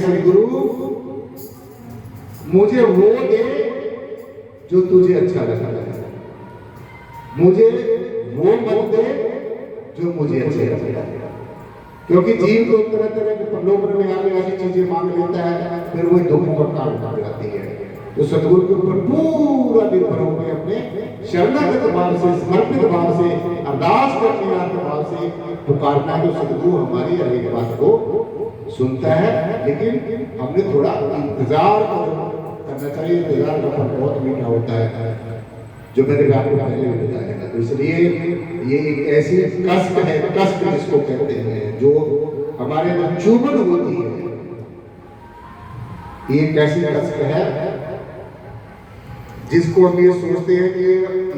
सदगुरु मुझे वो दे जो तुझे अच्छा लगता है, मुझे वो मत दे जो मुझे अच्छे लगता है। क्योंकि जीव तो तरह तरह के प्रलोभन में आने वाली चीजें मांग लेता है, फिर वो दुख और काल कर जाती है। तो सदगुरु के ऊपर पूरा निर्भर होकर अपने शरणागत भाव से, समर्पित भाव से, अरदास करने वाले भाव से पुकारना है, तो सदगुरु हमारी हर एक बात को सुनता है। लेकिन हमने थोड़ा इंतजार करना चाहिए। इंतजार का फल बहुत मीठा होता है, जो मैंने आपको पहले भी बताया। तो इसलिए ये एक ऐसी कष्ट है, कष्ट जिसको कहते हैं, जो हमारे अंदर चुभन होती है। ये कैसी कष्ट है जिसको हम ये सोचते हैं कि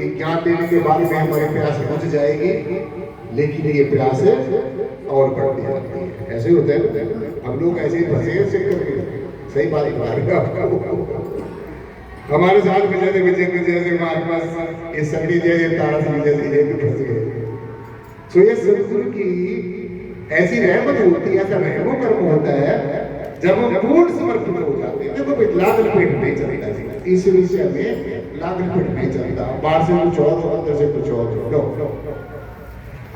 ये ज्ञान देने के बाद में हमारी प्यास बुझ जाएगी, लेकिन ये प्यास और बढ़ती जाती है। ऐसे होता है, हम लोग ऐसे ही फंसे सही बात बता रहे हैं। हमारे साथ में जैसे महात्मा इस संगीत जैसे तारा सिंह जैसे ये भी फंस गए। तो ये सदगुरु की ऐसी रहमत होती है, ऐसा रहमो कर्म होता है जब हम पूर्ण समर्पित हो जाते हैं। देखो भाई, लाग लपेट नहीं चलता जी, इस विषय में लाग लपेट नहीं चलता। बाहर से कुछ और, अंदर से कुछ और। लो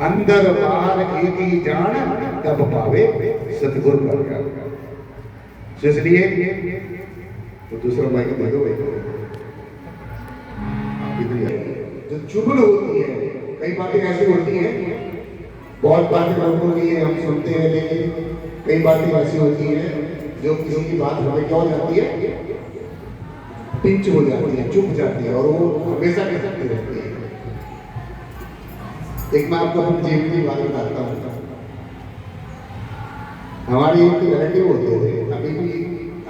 अंदर बाहर एक ही जान, तब पावे सतगुरु का ज्ञान। इसलिए तो दूसरा माइक दे दो भाई। जो चुभन होती है, कई बातें ऐसी होती हैं, बहुत बातें लोगों की हम सुनते हैं, लेकिन कई बातें ऐसी होती हैं जो किसी की बात हमें क्या हो जाती है, पिंच हो जाती है, चुभ जाती है, और वो हमेशा के साथ रहती है। एक मैं आपको अपनी जीवन की बात बताता हूँ। हमारे एक रिलेटिव होते थे,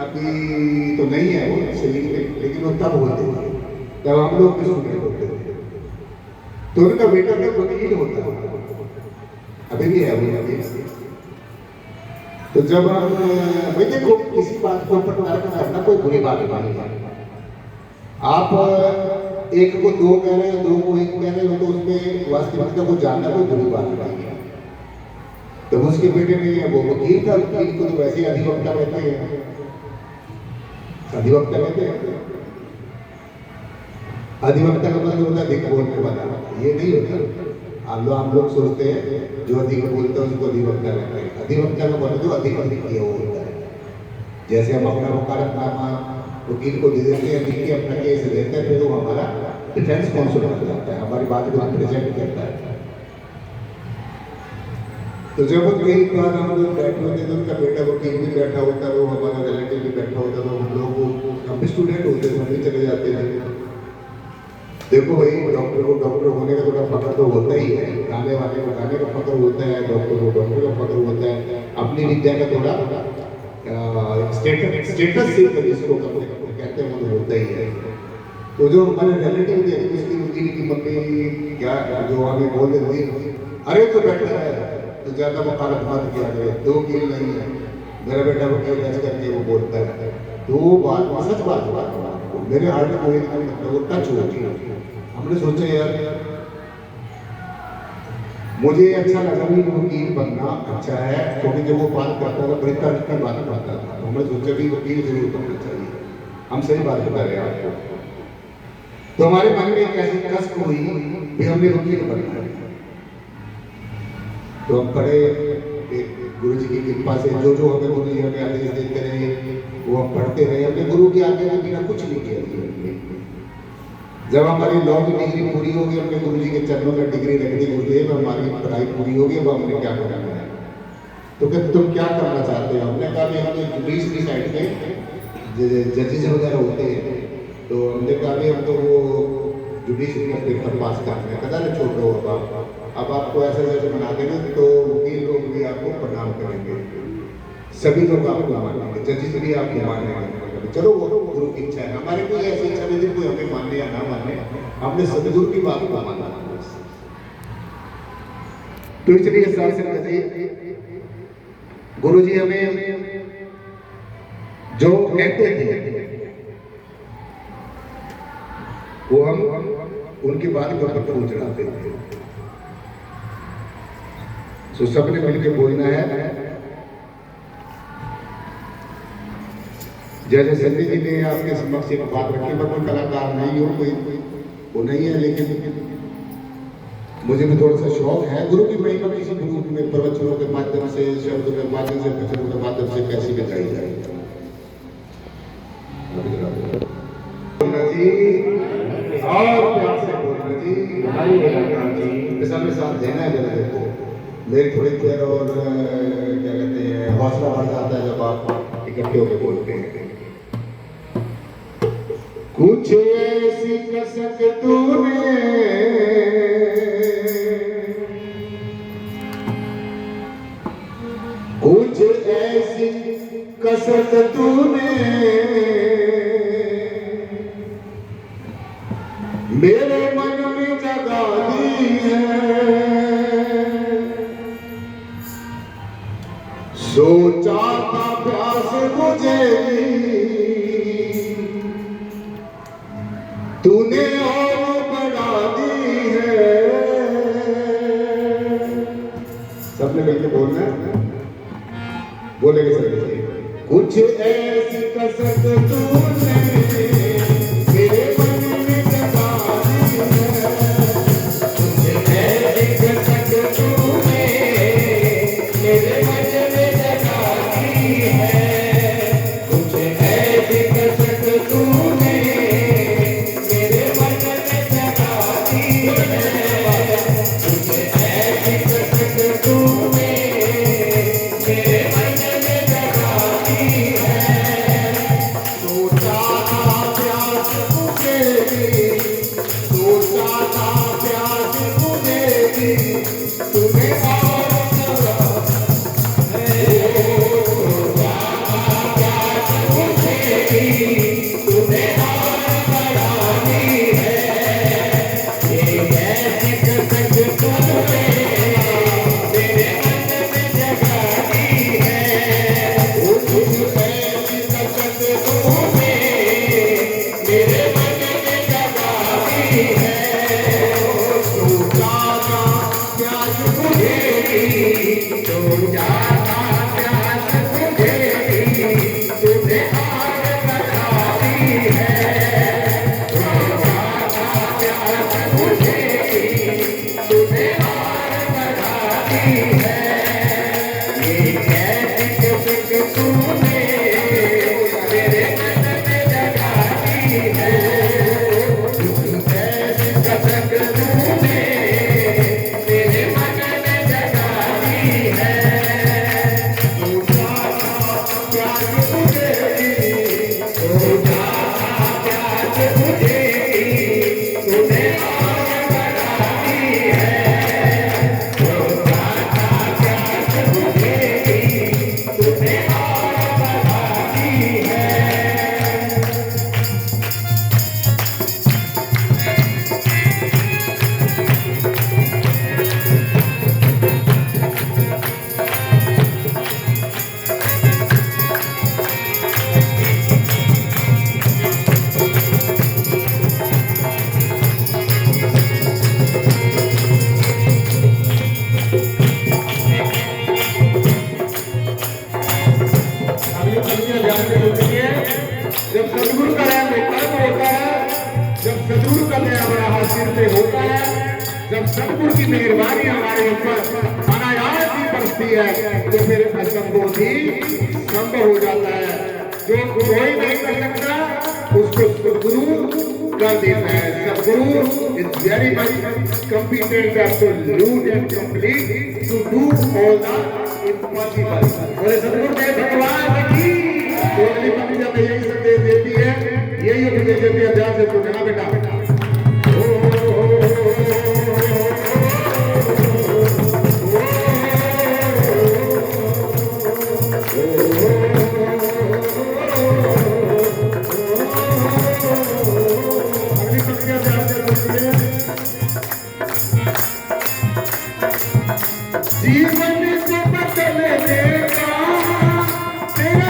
अभी तो नहीं है वो शरीर में, लेकिन वो तब होते थे जब हम लोग भी स्टूडेंट होते थे। तो उनका बेटा में वकील होता है, अभी भी है वो अभी। तो जब हम देखो, किसी बात को ऊपर करना कोई बुरी बात नहीं है। आप एक को दो कह रहे हो, दो को एक कह रहे हो, तो उसमें वास्तविकता को जानना कोई बुरी बात नहीं है। तो उसके बेटे में वो वकील था, वकील को तो वैसे ही अधिवक्ता कहते हैं, अधिवक्ता कहते हैं। अधिवक्ता का मतलब होता है अधिक बोलने वाला, ये नहीं होता। हम लोग सोचते हैं जो अधिक बोलता है उसको अधिवक्ता कहते हैं। अधिवक्ता का मतलब जो अधिक किया वो होता है। जैसे हम अपना वकालतनामा वकील को दे देते हैं, लिख के अपना केस देते हैं, फिर वो हमारा डिफेंस काउंसिल बन जाता है, हमारी बात को रिप्रेजेंट करता है। तो जब कई बार हम लोग बैठे होते तो उनका बेटा वकील भी बैठा होता है, वो हमारा रिलेटिव भी बैठा होता, तो हम लोग, हम भी स्टूडेंट होते थे, हम भी चले जाते थे। देखो भाई, डॉक्टर को डॉक्टर होने का थोड़ा फख्र तो होता ही है, गाने वाले को गाने का फख्र होता है, डॉक्टर को डॉक्टर का फख्र होता है, अपनी विद्या का थोड़ा स्टेटस जिसको कहते हैं वो होता ही है। तो जो हमारे रिलेटिव थे, उसकी वकील की मम्मी क्या जो हमें बोल देती, अरे तो बैठा है तो ज्यादा वकालत मत किया गया, दो वकील नहीं है, मेरा बेटा वकील ऐसा करके वो बोलता है। तो वो बात सच बात मेरे हार्ट में कोई मतलब वो टच होती है। हमने सोचा यार मुझे अच्छा लगा भी वकील बनना अच्छा है, क्योंकि जब वो बात करता था बड़ी तर्क की बात करता था, तो हमने सोचा भी वकील जरूर बनना चाहिए। हम सही बात बता रहे हैं आपको। तो हमारे मन में एक ऐसी कष्ट हुई कि हमने वकील बनना है। तो हम पढ़े, गुरु जी की कृपा से जो जो हमें गुरु जी हमें आदेश देते रहे वो हम पढ़ते रहे। हमने गुरु के आगे के बिना कुछ नहीं किया। जब हमारी लॉ की डिग्री पूरी होगी, हमने गुरु जी के चरणों में डिग्री रख दी, गुरुदेव हमारी पढ़ाई पूरी होगी, अब हमने क्या करना है। तो कहते तुम क्या करना चाहते हो? हमने कहा कि हम जुडिशरी साइड में जजेस वगैरह होते हैं, तो हमने कहा कि हम तो वो जुडिशरी का पेपर पास करना है। कदा छोड़ दो, अब आपको ऐसा जैसे बना देंगे तो वकील लोग भी आपको प्रणाम करेंगे, सभी लोग आपको मानेंगे, जजेस भी आपको मानेंगे। चलो वो गुरु की इच्छा है, हमारे कोई ऐसी इच्छा नहीं थी कोई हमें माने या ना माने, हमने सदगुरु की बात को माना। तो इसलिए साथ से गुरु जी हमें जो कहते थे वो हम उनकी बात को अपन चढ़ाते थे। तो सबने मिलकर बोलना है, जैसे संजय जी ने आपके समक्ष एक बात रखी, मैं कोई कलाकार नहीं हूँ, कोई वो नहीं है, लेकिन मुझे भी थोड़ा सा शौक है गुरु की महिमा किसी भी रूप में प्रवचनों के माध्यम से, शब्दों के माध्यम से, भजनों के माध्यम से कैसी बताई जाए। जी और प्यार से बोलना जी, सब साथ देना है जरा देखो, मेरी थोड़ी देर और क्या कहते हैं हौसला बढ़ जाता है जब आप इकट्ठे होकर बोलते हैं। कुछ ऐसी कसक तूने कुछ ऐसी कसक तूने मेरे मन में जगा दी है, सोचा था प्यास बुझेगी तूने और बढ़ा दी है। सबने मिलकर बोलना है, बोलेंगे सर। कुछ ऐसी कसक तूने मेरे मन में जगा दी है, कुछ ऐसी कसक तूने मेरे मन में जगा दी है, कुछ ऐसी कसक तूने मेरे मन में जगा दी है, कुछ ऐसी कसक तूने मेरे मन में जगा दी है। सोचा था प्यास बुझेगी, सोचा था प्यास बुझेगी तुम्हें और जगा, सोचा था प्यास बुझेगी तुम्हें और बढ़ा दी है। ये ऐसी कसक तूने मेरे मन में जगा दी है, कुछ ऐसी कसक तूने मेरे मन में जगा दी है। सोचा था प्यास बुझेगी, सोचा था प्यास बुझेगी तुम्हें और बढ़ा दी है, सोचा था प्यास बुझेगी तुम्हें और बढ़ा दी है। ये कैसी कसक तूने मेरे मन में जगा दी है, कैसी कसक तूने मेरे मन में जगा दी है। सोचा था प्यास बुझेगी, सोचा था प्यास बुझेगी तुम्हें और बढ़ा दी है, सोचा था प्यास बुझेगी तुम्हें और बढ़ा दी है। अगली पंक्तियां ध्यान से सुनिए। जब सदगुरु का नाम कर्म होता है, जब सदगुरु का दया बड़ा हासिल पे होता है, जब सदगुरु की मेहरबानी हमारे ऊपर अनायास ही बरसती है, तो फिर असंभव भी संभव हो जाता है। जो कोई नहीं कर सकता उसको सदगुरु कर देता है। सदगुरु is very much competent, absolute and complete to do all the impossible। बोले सदगुरु के भगवान की अगली पंक्तियां में यही संदेश देती है, यही उपदेश देती है। ध्यान से सुनना बेटा। अगली पंक्तियां ध्यान से सुनिए। जीवन को बदल देगा तेरा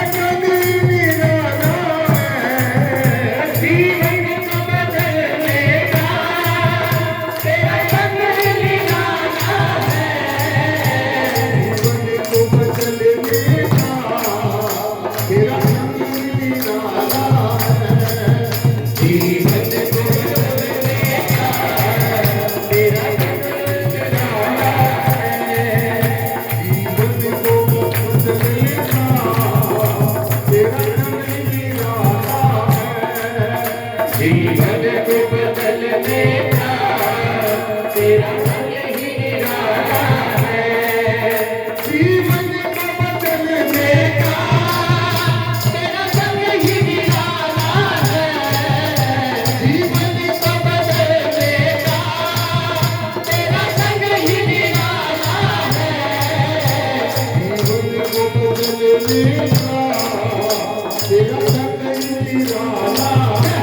तेरा संग ही निराला है,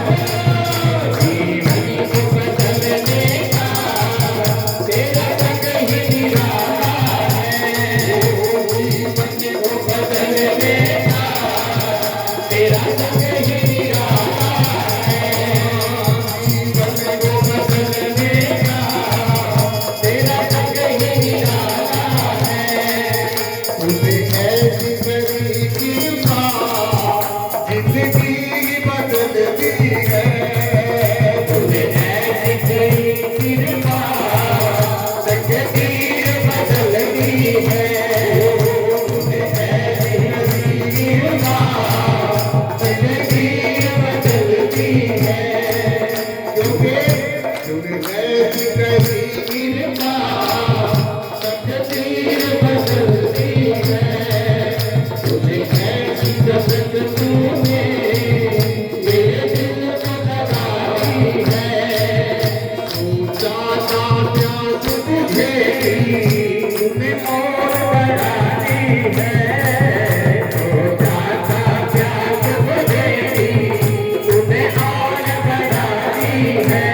जीवन को बदलने का तेरा संग ही निराला है, जीवन को बदलने का तेरा संग ही निराला है, जीवन को बदलने का तेरा संग ही निराला है। तूने ऐसी करी कृपा जिंदगी बदलती है, तूने ऐसी करी कृपा तकदीर बदलती है, तूने ऐसी करी कृपा तकदीर बदलती है, क्योंकि तूने ऐसी करी कृपा तकदीर बदलती है, तुझे ऐसी कसक तूने मेरे दिल को लगाई है, सोचा था प्यास बुझेगी तूने और बढ़ाई है, सोचा था प्यास बुझेगी तूने और बढ़ाई है,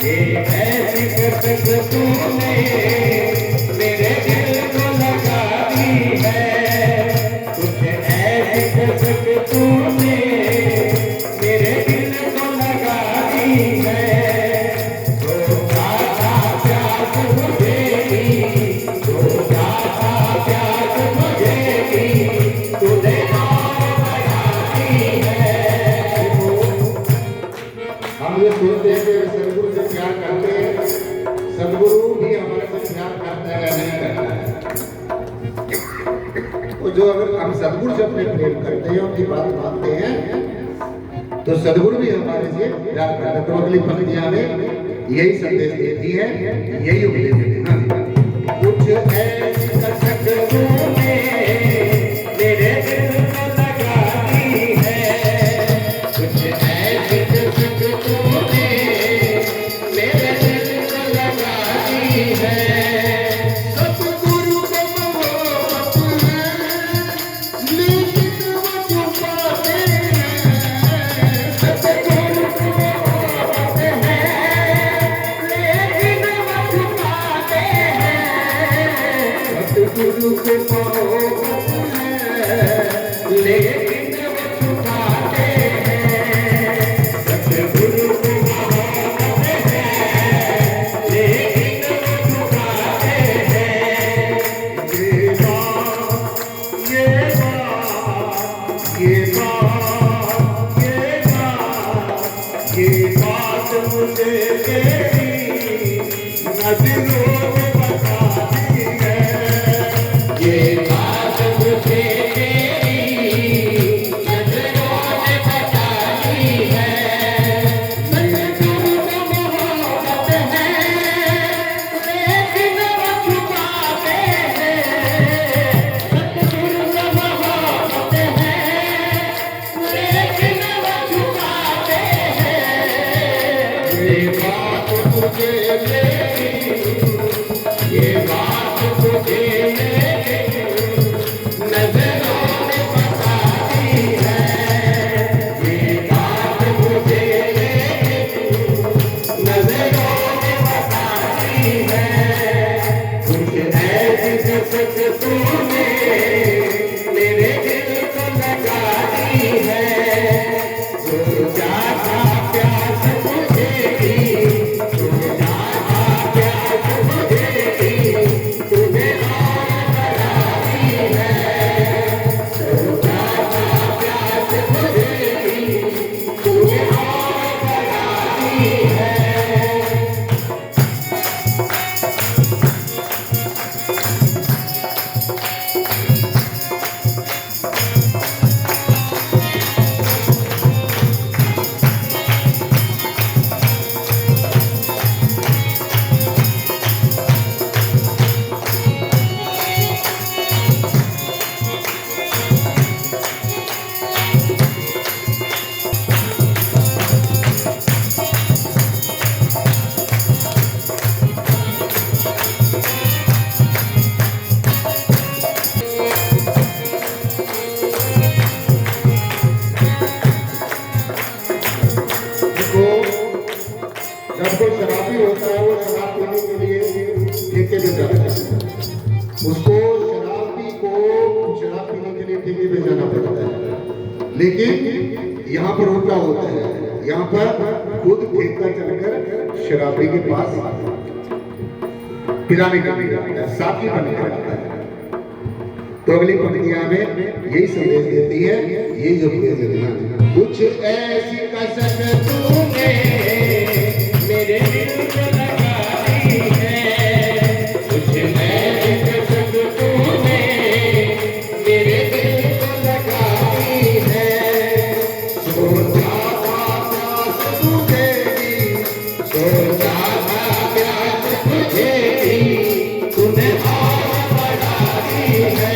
ये ऐसी कसक तूने मेरे दिल को लगा दी है, तुझे ऐसी कसक तूने मेरे दिल को लगा दी है, सोचा था प्यास बुझेगी, सोचा था प्यास बुझेगी तूने और बढ़ाई है। हम ये सोचते हैं कि सदगुरु से प्यार करते हैं, सदगुरु भी हमारे से प्यार करता है या नहीं करता है। तो जो अगर हम सदगुरु से अपने प्रेम करते हैं, उनकी बात मानते हैं, तो सदगुरु भी हमारे से प्यार करता है। तो अगली पंक्तियां में यही संदेश देती है, यही उपदेश देती है। कुछ ऐसी कसक तूने मेरे दिल को लगा दी है, कुछ ऐसी कसक तूने मेरे दिल को लगा दी है, सतगुरु को मोहब्बत है लेकिन वो छुपाते हैं, सतगुरु को मोहब्बत है लेकिन वो छुपाते हैं, सतगुरु को मोहब्बत है लेकिन वो छुपाते हैं, सतगुरु को मोहब्बत है लेकिन वो छुपाते हैं। ये बात ये बात ये बात ये बात ये बात मुझे तेरी नजरों में बताती है, ये बात मुझे तेरी नजरों में बताती है, सतगुरु को मोहब्बत है लेकिन वो छुपाते हैं, सतगुरु को मोहब्बत है लेकिन वो छुपाते हैं, ये बात जो शराबी होता है वो शराब पीने के लिए ठेके पे जाता है, उसको शराबी को शराब पीने के लिए ठेके पे जाना पड़ता है। लेकिन यहाँ पर उल्टा होता है, यहाँ पर खुद ठेका चलकर शराबी के पास पिलाने के लिए जाता है, साथी बनकर आता है। तो अगली पंक्तियां में यही संदेश देती है, ये जो कुछ ऐसी कसक तूने मेरे दिल में लगाई है, कुछ ऐसी कसक तूने मेरे दिल में लगाई है, सोचा था प्यास तुझेगी, सोचा था प्यास तुझेगी, तूने और बढ़ाई है।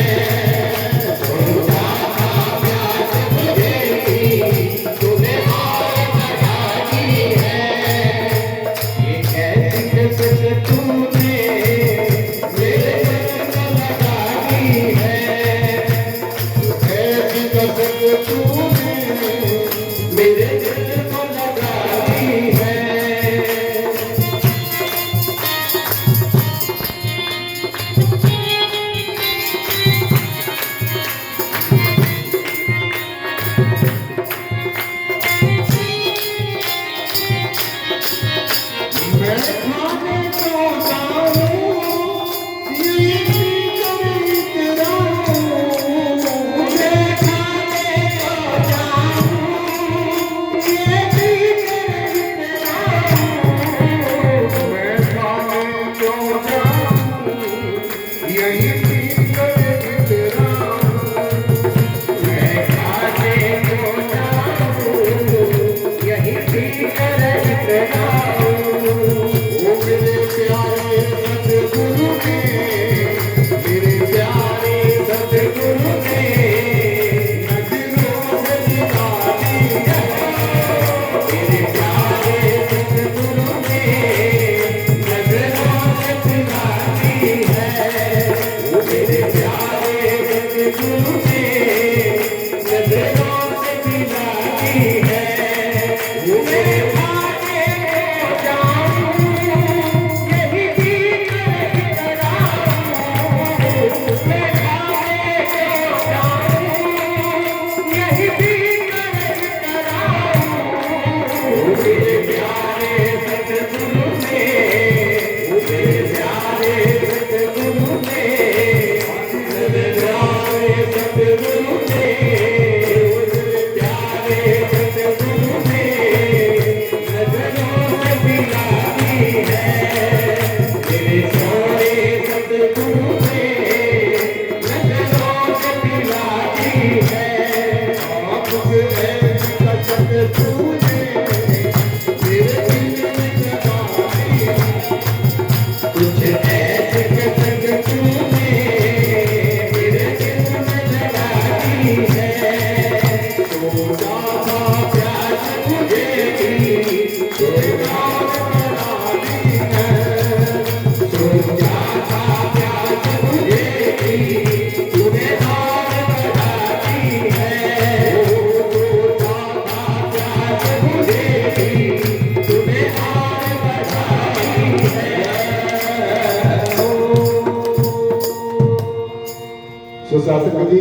सुशासन जी,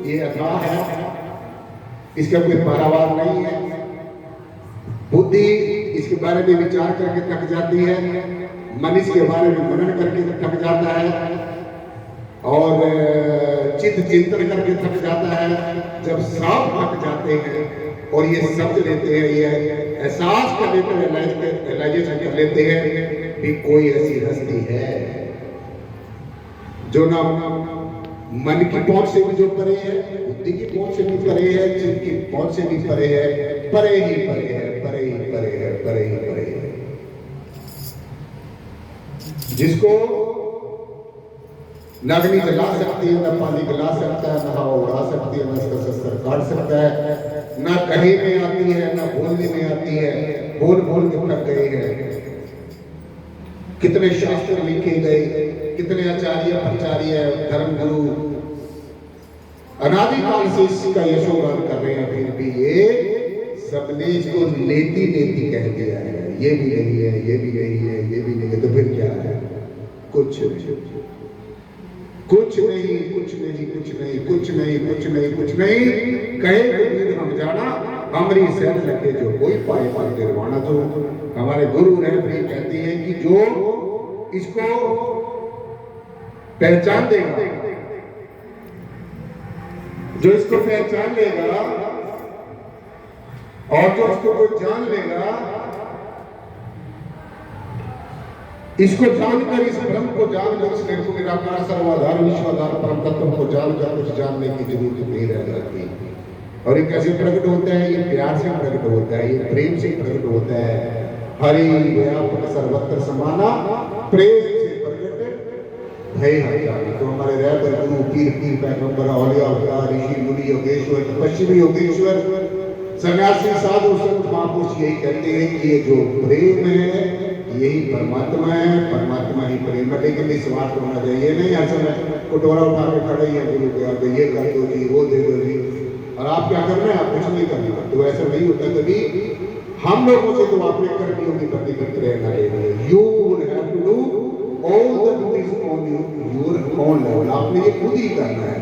ये अथाह है, इसका कोई पारावार नहीं है। बुद्धि इसके बारे में विचार करके थक जाती है, मन इसके बारे में मनन करके थक जाता है, और चित्त चिंतन करके थक जाता है। जब सब थक जाते हैं और ये समझ लेते हैं, ये एहसास कर लेते हैं, रियलाइजेशन कर लेते हैं कि कोई ऐसी हस्ती है जो ना मन की पहुंच से भी जो परे है, बुद्धि की पहुंच से भी परे है, चित्त की पहुंच से भी परे है, परे ही परे है, परे ही परे है, परे ही परे है। जिसको न अग्नि जला सकती है, न पानी गला सकता है, न हवा उड़ा सकती है, न इसका शस्त्र काट सकता है, न कहीं में आती है, न बोलने में आती है, बोल बोल के थक गए हैं। कितने शास्त्र लिखे गए, कितने आचार्य आचार्य धर्म गुरु अनादिकाल से इसका यशोगान कर रहे हैं, फिर भी ये शब्द सबने इसको नेति नेति कह दिया है, ये भी नहीं है, ये भी नहीं है, ये भी नहीं है, तो फिर क्या है? कुछ नहीं, कुछ नहीं, कुछ नहीं, कुछ नहीं, कुछ नहीं, कुछ नहीं, कुछ नहीं। कहे कबीर हम जाना हमारी सहन लगे जो कोई पाए पर निर्वाणा। तो हमारे गुरु रहते कहते हैं कि जो इसको पहचान देगा, जो इसको पहचान लेगा और जो इसको कोई जान लेगा, इसको जानकर, इस ब्रह्म को जानकर, इस निर्गुण निराकार सर्वाधार विश्वाधार परम तत्व को जानकर कुछ जानने की जरूरत नहीं रह जाती। और ये कैसे प्रकट होता है? ये प्यार से प्रकट होता है, ये प्रेम से प्रकट होता है। हरि व्यापक सर्वत्र समाना प्रेम से प्रकट भय हरि। तो हमारे रहबर गुरु पीर पीर पैगंबर औलिया ऋषि मुनि योगेश्वर पश्चिमी योगेश्वर सन्यासी साधु संत महापुरुष यही कहते हैं कि ये जो प्रेम है यही परमात्मा है, परमात्मा ही प्रेम है। लेकिन निस्वार्थ होना चाहिए, नहीं ऐसा कटोरा उठा के खड़े ही है गुरु के आगे, ये कर दो जी, वो दे दो जी, और आप क्या करना है? आप कुछ नहीं करना। तो ऐसा नहीं होता कभी। हम लोगों से तो अपने कर्मियों की प्रतिबद्ध रहना चाहिए। You will have to do all the duties on your own level. आपने ये खुद ही करना है।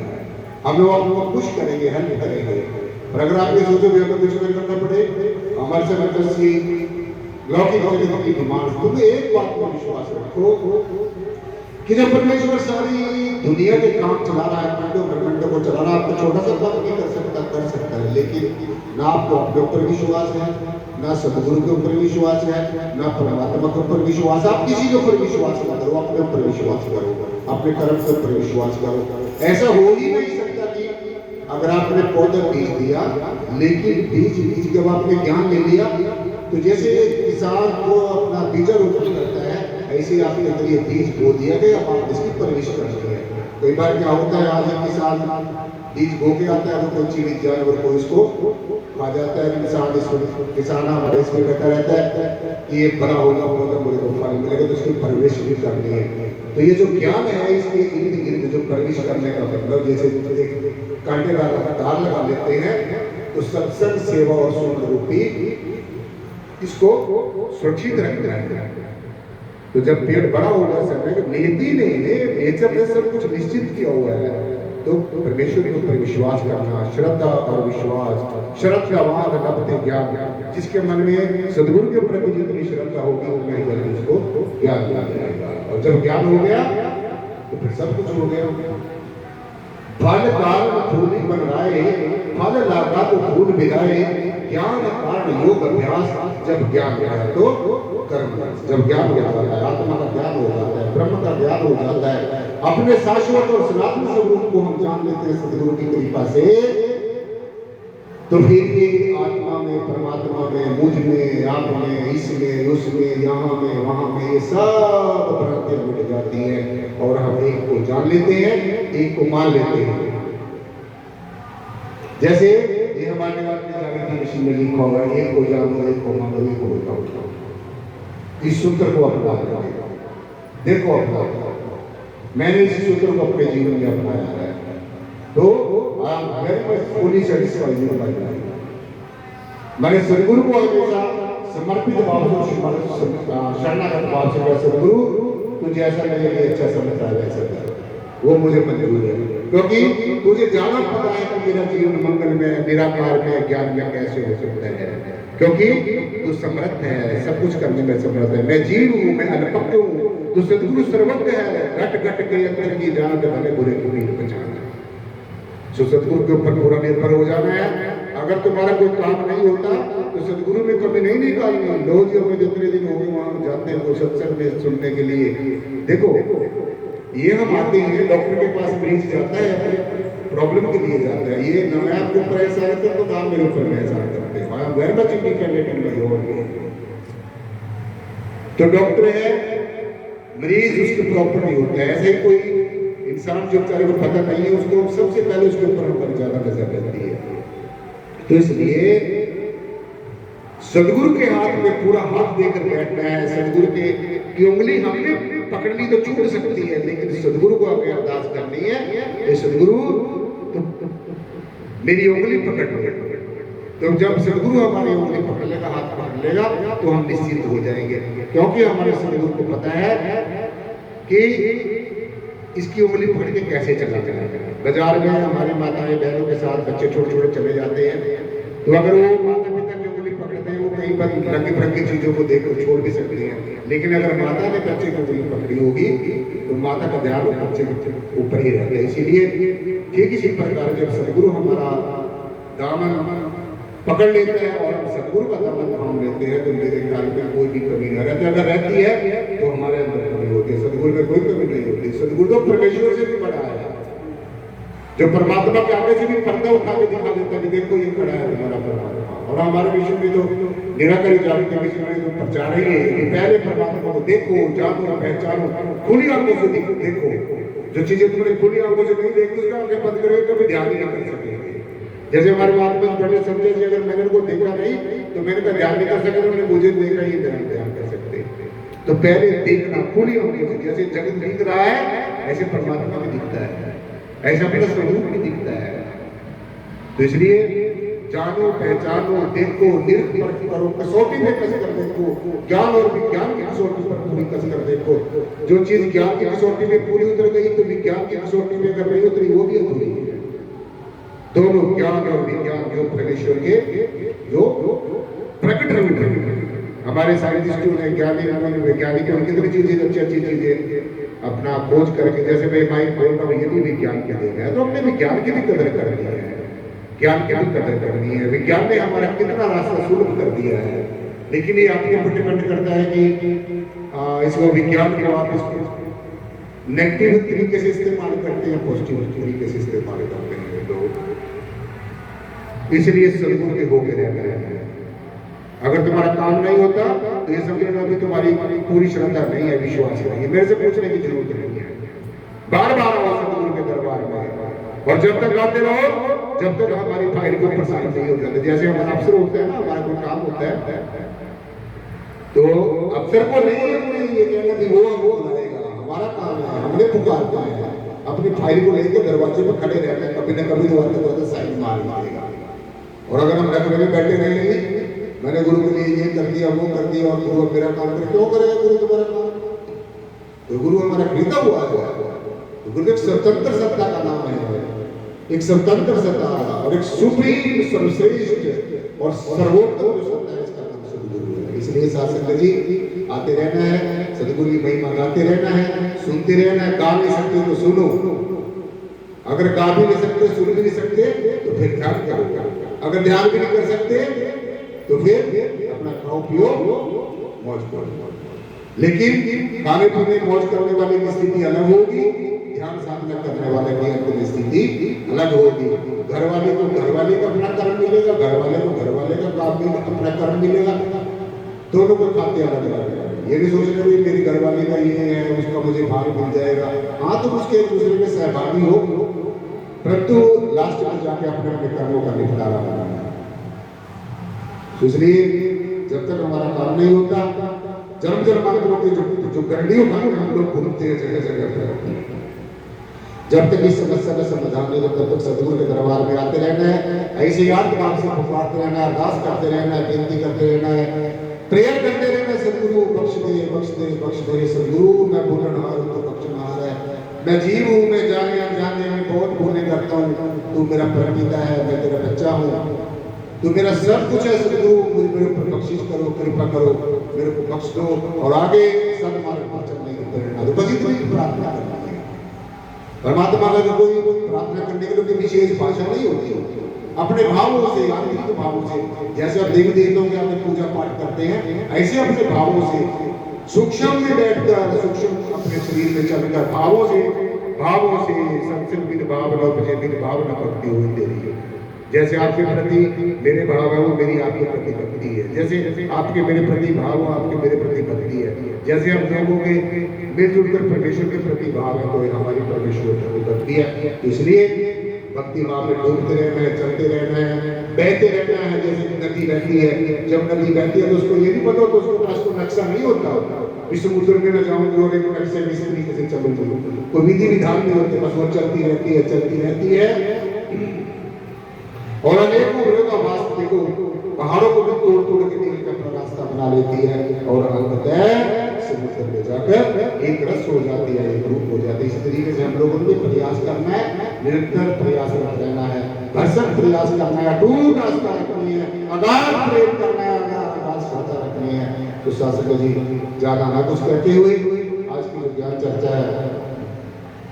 हम लोग आपको खुश करेंगे, हेल्प करेंगे। और अगर आप ये सोचो भी हमें कुछ नहीं करना पड़े, हमारे से मतलब लौकिक जगत की डिमांड, तुम्हें एक बात पर विश्वास रखो कि जब परमेश्वर सारी दुनिया के काम चला रहा है, खंडों ब्रह्मांडों को चला रहा है, आपको छोटा सा काम नहीं कर सकता, कर सकता है। लेकिन ना आपको अपने ऊपर विश्वास है, ना सदगुरु के ऊपर विश्वास है, ना परमात्मा के ऊपर विश्वास। आप किसी के ऊपर विश्वास ना करो, अपने ऊपर विश्वास करो, अपने कर्म के ऊपर विश्वास करो। ऐसा हो ही नहीं सकता कि अगर आपने पौधा बीज दिया, लेकिन बीज जब आपने ज्ञान ले लिया, तो जैसे किसान को अपना बीजारोपण करता है, ऐसे आपके अंदर ये बीज बो दिया गया, अब आप इसकी परवरिश करनी है। कई बार क्या होता है, आज किसान बीज बो के आता है, वो कोई चीज जानवर को इसको खा जाता है। किसान हमारे इसमें बैठा रहता है कि ये बड़ा होगा, पौधा मुझे को फल मिलेगा, तो उसकी परवरिश भी करनी है। तो ये जो ज्ञान है, इसके इर्द गिर्द जो परवरिश करने का मतलब, जैसे कांटेदार तार लगा लेते हैं, तो सत्संग सेवा और सुख रूपी इसको सुरक्षित रखना है। तो जब पेड़ बड़ा होगा, समय नियति नहीं है, नेचर ने सब कुछ निश्चित किया हुआ है। तो परमेश्वर के ऊपर विश्वास करना, श्रद्धा और विश्वास, श्रद्धावान लभते ज्ञान। जिसके मन में सदगुरु के प्रति जितनी श्रद्धा होगी, उतना ही जल्दी उसको ज्ञान मिल जाएगा। और जब ज्ञान हो गया तो फिर सब कुछ हो गया। फल कारण फूल बन रहे, फल लागा तो फूल बिगाए। ज्ञान कारण योग अभ्यास, जब ज्ञान आया तो कर्म। जब ज्ञान हो जाता है, आत्मा का ज्ञान हो जाता है, ब्रह्म का ज्ञान हो जाता है, अपने शाश्वत और सनातन स्वरूप को हम जान लेते हैं सदगुरु की कृपा से, तो फिर ये आत्मा में, परमात्मा में, मुझ में, आप में, इसमें, उसमें, यहाँ में, वहाँ में, ये सब भ्रांतियां मिट जाती हैं और हम एक को जान लेते हैं, एक को मान लेते हैं। जैसे ये हमारे जागृति ऋषि में लिखा होगा, एक को जानो, एक को मानो, एक को बताओ। इस सूत्र को अपना देखो, अपना मैंने इस सूत्र को अपने जीवन में अपनाया है, तो फुली सेटिस्फाइड हो पाएगा। मैंने सदगुरु को हमेशा समर्पित भाव से, शरणागत भाव से, सदगुरु तुझे ऐसा मेरे लिए अच्छा समझता है, वैसा कर, वो मुझे मंजूर है। क्योंकि तुझे ज्यादा पता है कि मेरा जीवन मंगल में, निराकार में, ज्ञान में कैसे हो सकता है। क्योंकि तू समर्थ है, सब कुछ करने में समर्थ है। मैं जीव हूँ, मैं अल्पज्ञ हूँ, तो सदगुरु सर्वज्ञ है। घट घट के अंदर की जान भले बुरे को नहीं पहचाना। तो सदगुरु के ऊपर पूरा निर्भर हो जाना है। अगर तुम्हारा कोई काम नहीं होता तो सदगुरु में कभी नहीं निकालनी। लोग जो हमें जितने दिन हो गए वहां जाते हैं सत्संग में सुनने के लिए, देखो ये हम आते हैं, डॉक्टर के पास मरीज जाता है, अपने प्रॉब्लम के लिए जाता है। ये न मैं आपके ऊपर एहसान करता हूं, तो आप मेरे ऊपर एहसान करते हैं। आप घर में चिंता करने के लिए तो डॉक्टर है, मरीज उसके प्रॉपर नहीं होता है। ऐसे ही कोई इंसान जो बेचारे को पता नहीं है, उसको सबसे पहले उसके ऊपर हमारी ज्यादा नजर रहती है। तो इसलिए सदगुरु के हाथ में पूरा हाथ देकर बैठना है। सदगुरु की उंगली हमने पकड़ ली तो छूट सकती है, लेकिन सदगुरु को अगर अरदास करनी है, ये सदगुरु तो मेरी उंगली पकड़ लो, तो जब सदगुरु हमारी उंगली पकड़ लेगा, हाथ पकड़ लेगा, तो हम निश्चिंत हो जाएंगे, क्योंकि हमारे सदगुरु को पता है कि इसकी उंगली पकड़ के कैसे चला जाएगा। बाजार में हमारी माताएं बहनों के साथ बच्चे छोटे छोटे चले जाते हैं, तो अगर वो माता पिता की उंगली पकड़ते हैं, वो कई बार रंगी बिरंगी चीजों को देखकर छोड़ भी सकते हैं, लेकिन अगर माता ने बच्चे की उंगली पकड़ी होगी तो माता का ध्यान बच्चे के ऊपर ही रहता है। इसीलिए ठीक इसी प्रकार जब सदगुरु हमारा दामन पकड़ लेते हैं और सदगुरु का दामन थाम लेते हैं, तो मेरे ख्याल में कोई भी कमी नहीं रहती। अगर रहती है तो हमारे अंदर कमी होती है, सदगुरु में कोई कमी नहीं होती। सदगुरु तो परमेश्वर से भी बड़ा है, जो परमात्मा के आगे से भी पर्दा उठा के दिखा देता है कि देखो ये खड़ा है तुम्हारा परमात्मा। और हमारे विषय में तो निराकरी जाति के विषय में तो प्रचार ही है कि पहले परमात्मा को देखो, जानो, पहचानो, खुली आंखों से देखो। जो चीजें तुमने खुली आंखों से नहीं देखी उसका आंखें बंद करोगे कभी ध्यान नहीं कर सकेंगे। जैसे हमारे महात्मा पहले समझे कि अगर मैंने उनको देखा नहीं तो मैंने का ध्यान नहीं कर सके, उन्होंने मुझे देखा ही ध्यान कर सकते। तो पहले देखना खुली आंखों से, जैसे जगत दिख रहा है ऐसे परमात्मा भी दिखता है, ऐसा अपना स्वरूप भी दिखता है। तो इसलिए जानो, पहचानो, देखो, निरख करो, कसौटी में कस कर देखो, ज्ञान और विज्ञान की कसौटी पर पूरी कस कर देखो। जो चीज ज्ञान की कसौटी में पूरी उतर गई तो विज्ञान की कसौटी में अगर नहीं उतरी वो भी अधूरी है। दोनों ज्ञान और विज्ञान जो परमेश्वर के जो प्रकट रूप है। हमारे साइंटिस्टों ने, ज्ञानी वैज्ञानिकों ने कितनी चीजें अच्छी अच्छी चीजें अपना खोज करके, जैसे मैं माइक बोल रहा हूँ, ये भी विज्ञान की देन है। तो हमने विज्ञान की भी कदर करनी है, ज्ञान की भी कदर करनी है। विज्ञान ने हमारा कितना रास्ता सुलभ कर दिया है, लेकिन ये आपके ऊपर डिपेंड करता है कि इसको विज्ञान को आप इसको नेगेटिव तरीके से इस्तेमाल करते हैं, पॉजिटिव तरीके से इस्तेमाल करते हैं। तो इसलिए सदगुरु के होके रहना है। अगर तुम्हारा काम नहीं होता तो ये समझ लेना अभी तुम्हारी पूरी श्रद्धा नहीं है, विश्वास नहीं है। मेरे से पूछने की जरूरत नहीं है, बार बार आओ सदगुरु के दरबार में, और जब तक आते रहो जब तक हमारी फाइल को प्रसारित नहीं हो जाते। जैसे हमारा अफसर होता है ना, हमारा कोई काम होता है तो अफसर को नहीं ये कहना कि वो बनाएगा, हमारा काम है, हमने पुकारना है, अपनी फाइल को लेकर दरवाजे पर खड़े रहना है, कभी ना कभी दरवाजे साइन मार देगा। और अगर हम रख में बैठे रहेंगे, मैंने गुरु के लिए ये कर दिया, वो कर दिया, और गुरु मेरा काम करे, क्यों करेगा गुरु तुम्हारा काम? तो गुरु हमारा खरीदा हुआ है। तो गुरु एक स्वतंत्र सत्ता का नाम है, एक स्वतंत्र सत्ता और एक सुप्रीम, सर्वश्रेष्ठ और सर्वोत्तम जो सत्ता है, इसका नाम सदगुरु है। इसलिए साथ संगत जी आते रहना है, सदगुरु की महिमा गाते रहना है, सुनते रहना है। गा नहीं सकते तो सुनो, अगर गा भी नहीं सकते, सुन भी नहीं सकते तो फिर ध्यान करो, अगर ध्यान भी नहीं कर सकते तो फिर अपना खाओ पियो मौज करो। लेकिन खाने पीने मौज करने वाले की स्थिति अलग होगी, ध्यान साधना करने वाले की अपनी स्थिति अलग होगी। घर वाले को घर वाले का अपना कर्म मिलेगा, घर वाले को घर वाले का काम अपना कर्म मिलेगा, दोनों को खाते अलग अलग। ये भी सोचना भी मेरी घर वाले का ये है, उसका मुझे भाग मिल जाएगा। हाँ, तो उसके एक दूसरे में सहभागी हो, परंतु लास्ट में जाके अपने अपने कर्मों का निपटारा होना है। इसलिए जब तक हमारा काम नहीं होता, जन्म जन्मांतरों के जो गंडियों में हम लोग घूमते हैं जगह जगह पर, जब तक इस समस्या का समाधान नहीं होता तब तक सदगुरु के दरबार में आते रहना है। ऐसे याद बात से पुकारते रहना है, अरदास करते रहना है, विनती करते रहना है, प्रेयर करते रहना है। सदगुरु बख्श दे, बख्श दे, बख्श दे। सदगुरु मैं भूलनहार हूँ तो बख्शनहार है, मैं जीव हूँ, मैं जाने अनजाने में बहुत भूलें करता हूँ, तू मेरा परमपिता है, मैं तेरा बच्चा हूँ, तू मेरा सब कुछ है। सदगुरु मुझे मेरे ऊपर बख्शिश करो, कृपा करो, मेरे को बख्श दो और आगे सन्मार्ग पर चलने की प्रेरणा दो। बस इतनी प्रार्थना करनी है। परमात्मा का कोई प्रार्थना करने के लिए विशेष भाषा नहीं होती, अपने भावों से, आंतरिक भावों से। जैसे आप देवी देवताओं के आगे पूजा पाठ करते हैं, ऐसे अपने भावों से सूक्ष्म में बैठकर, सूक्ष्म अपने शरीर में चलकर भावों से संसिल बिन भावना उपजे, बिन भावना भक्ति हुई तेरी है। जैसे आपके प्रति मेरे भाव है वो मेरी आपके प्रति भक्ति है, जैसे आपके मेरे प्रति भाव हो आपके मेरे प्रति भक्ति है। जैसे हम दोनों के मिलजुल कर परमेश्वर के प्रति भाव है तो हमारी परमेश्वर प्रति भक्ति है। इसलिए भक्ति भाव में डूबते रहना है, चलते रहना है, बहते रहना है। जैसे नदी बहती है, जब नदी बहती है तो उसको ये नहीं पता होता, उसके पास कोई नक्शा नहीं होता, समुद्र में न जाऊंगी और एक नक्शे में इस तरीके से चलूंगी, कोई विधि विधान नहीं होते, बस वो चलती रहती है, चलती रहती है। और अनेकों का वास्तव देखो देती है और अंततः समुद्र में जाकर एक रस हो जाती है, एक रूप हो जाती है। इसी तरीके से हम लोगों को भी प्रयास करना है, निरंतर प्रयासरत रहना है, भरसक प्रयास करना है, अटूट आस्था रखनी है, अगाध प्रेम करना है, अगाध श्रद्धा रखनी है। तो शासक जी ज्यादा ना कुछ कहते हुए आज की जो ज्ञान चर्चा है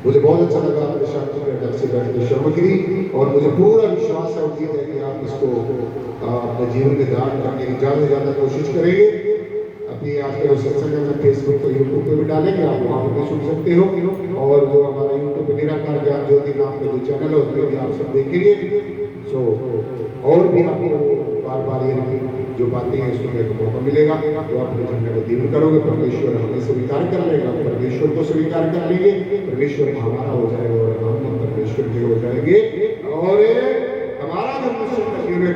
मुझे बहुत अच्छा लगा, अपने शांति में ढंग से बैठ के श्रवण करी और मुझे पूरा विश्वास है उम्मीद है कि आप इसको अपने जीवन में धारण करने की ज़्यादा से ज़्यादा कोशिश करेंगे। अभी आज के सत्संग में फेसबुक पर यूट्यूब पे भी डालेंगे, आप वहाँ पर भी सुन सकते हो और जो हमारा यूट्यूब पे निराकार ज्ञान ज्योति नाम का जो चैनल है उसमें भी आप सब देखेंगे। सो और भी आपको बार बार ये जो बातें हैं सुनने का मौका मिलेगा तो आप अपने झंडे को दीर्घ करोगे, परमेश्वर हमें स्वीकार कर लेगा, परमेश्वर को स्वीकार कर लेंगे, परमेश्वर हमारा हो जाएगा और हम परमेश्वर के हो जाएंगे और हमारा जब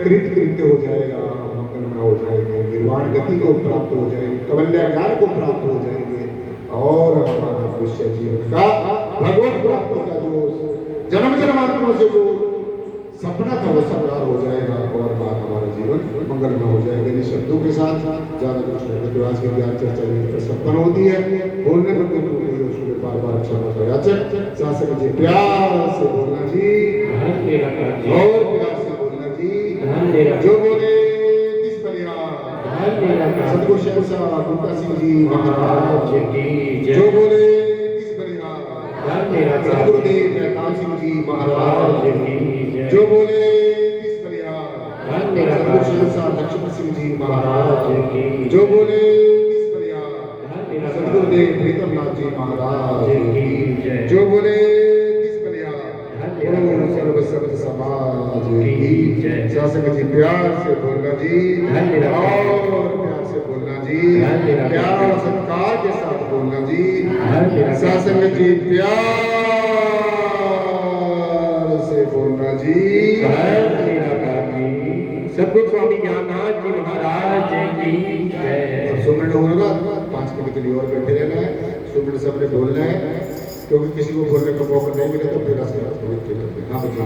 कृत्य हो जाएगा, मंगलमय हो जाएंगे, निर्वाण गति को प्राप्त हो जाएंगे, कवल्या ज्ञान को प्राप्त हो जाएंगे और हमारा मनुष्य जीवन का भगवत प्राप्ति का जो जन्म जन्मांतरों से जो सपना था वो साकार हो जाएगा और बात हमारा जीवन मंगलमय हो जाएगा। इन शब्दों के साथ ज्यादा कुछ नहीं, जो आज की ज्ञान चर्चा संपन्न होती है बोलने में कोई नहीं है, उसमें बार बार क्षमा प्रयाचक शासक जी प्यार से बोलना जी और प्यार से बोलना जी। जो बोले किस परिहार सदगुरु शहंशाह बूटा सिंह जी महाराज की, जो बोले किस परिहार सदगुरुदेव मेहताब सिंह जी महाराज की, जो बोले किस परिहार सदगुरु शहंशाह लक्ष्मण सिंह जी महाराज की, जो बोले किस परिहार सदगुरुदेव प्रीतम नाथ जी महाराज की, जो बोले किस परिहार सर्व संत समाज की। शासक जी प्यार से बोलना जी और प्यार से बोलना जी, प्यार और सत्कार के साथ बोलना जी। शासक जी प्यार से बोलना जी। सतगुरु स्वामी ज्ञाननाथ जी महाराज की जय। सुमिरन होगा 5 मिनट के लिए और बैठे रहना है, सुमिरन सबने बोलना है क्योंकि किसी को बोलने का मौका नहीं मिले तो फिर हाँ बच्चे